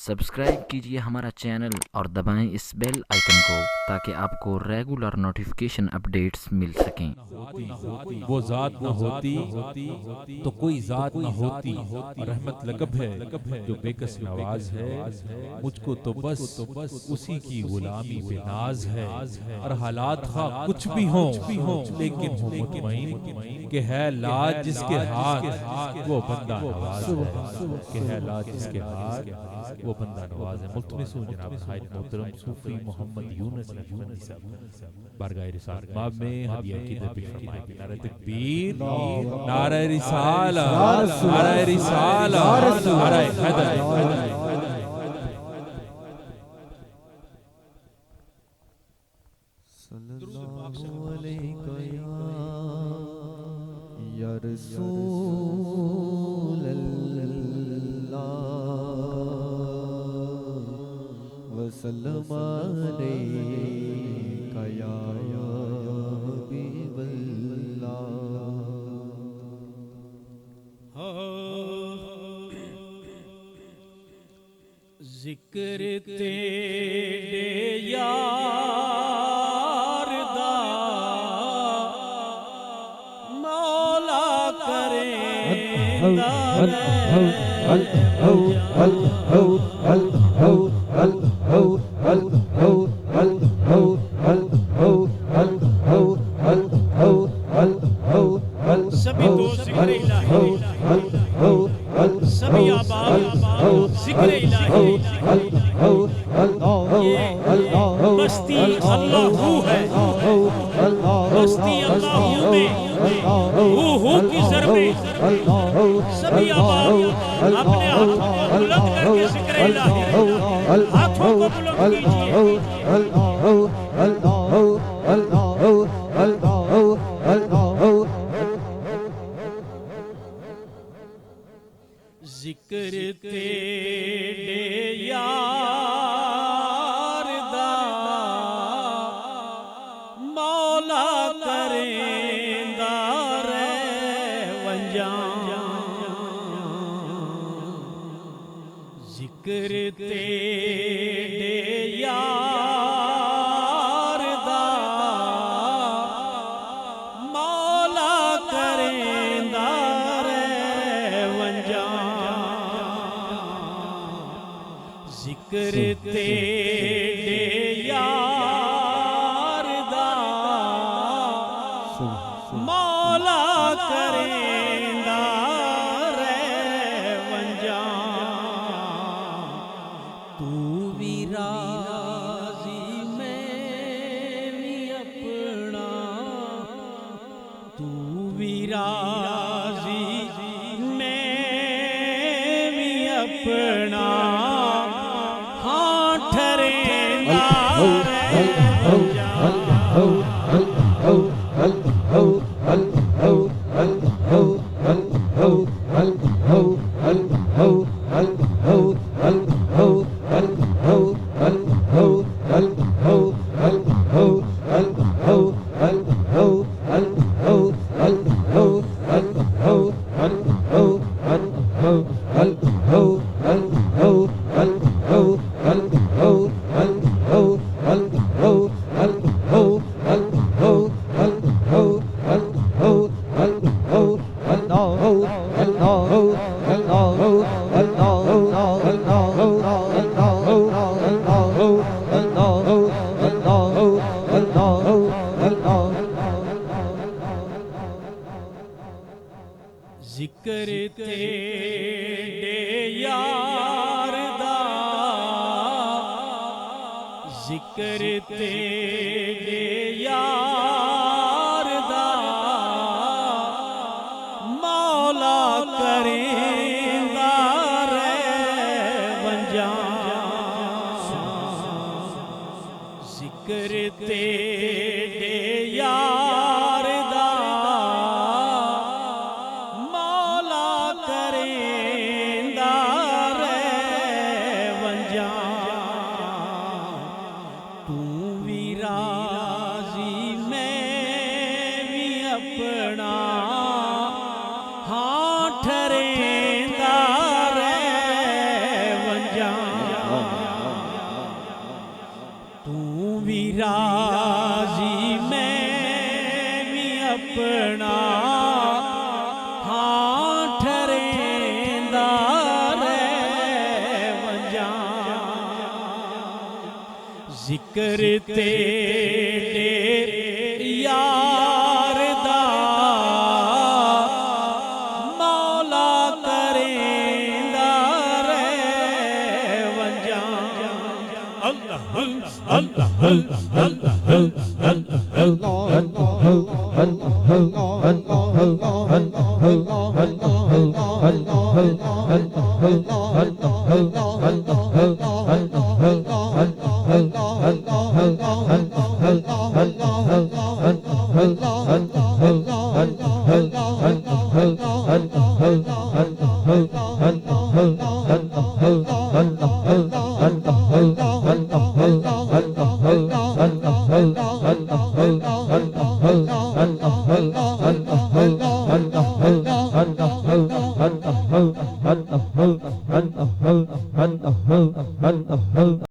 Subscribe کیجئے ہمارا channel اور دبائیں اس بیل آئیکن کو تاکہ آپ کو ریگولر نوٹیفیکیشن اپڈیٹس مل سکیں۔ وہ ذات نہ ہوتی تو کوئی ذات نہ ہوتی، رحمت لقب ہے جو بے کس نواز ہے، مجھ کو تو بس اسی کی غلامی پہ ناز ہے، اور حالات خواہ کچھ بھی ہوں لیکن ہوں مطمئن کہ ہے لاج جس کے ہاتھ وہ بندہ نواز ہے، کہ ہے لاج جس کے ہاتھ وہ بندہ نواز ہے۔ ملتمسوں جناب نہایت محترم صوفی محمد یونس نقشبندی صاحب بارگاہ رسالت باب میں ہدیہ کی درپیش فرمائیں گے۔ نعرہ تکبیر، نعرہ رسالت، نعرہ رسالت، نعرہ حیدر۔ صلی اللہ علیہ یا رسول اللہ وسلم علیک یا حبیب اللہ۔ ذکر تیرے یار دا مولا کریندا سبھی کو ذکر الہی، سبھی آباد ذکر الہی، یہ بستی اللہ ہے، بستی اللہ میں ہو کی ضربیں، سبھی آباد اپنے ہاتھوں کو بلند کر کے ذکر الہی، ہاتھوں کو بلند کیجئے۔ ذکر تیرے یار دا مولا کریندا ونجاں، ذکر تیرے یار دا مولا کریندا ونجاں، ذکر تیرے یار دا مولا کریندا ونجاں، تو بھی راضی میں بھی اپنا، تو بھی راضی میں بھی اپنا، ہاں ٹھہریندا ذکر تیرے یار دا، ذکر تیرے یار دا مولا کریندا ونجاں، ذکر تیرے یار دا مولا کریندا ونجاں، تو بھی راضی میں بھی اپنا، ہاں ٹھہریندا ونجاں، راضی میں بھی اپنا ہاں ٹھریندا رہ ونجاں ذکر تیرے یار دا مولا کریندا رہ ونجاں اللہ اللہ اللہ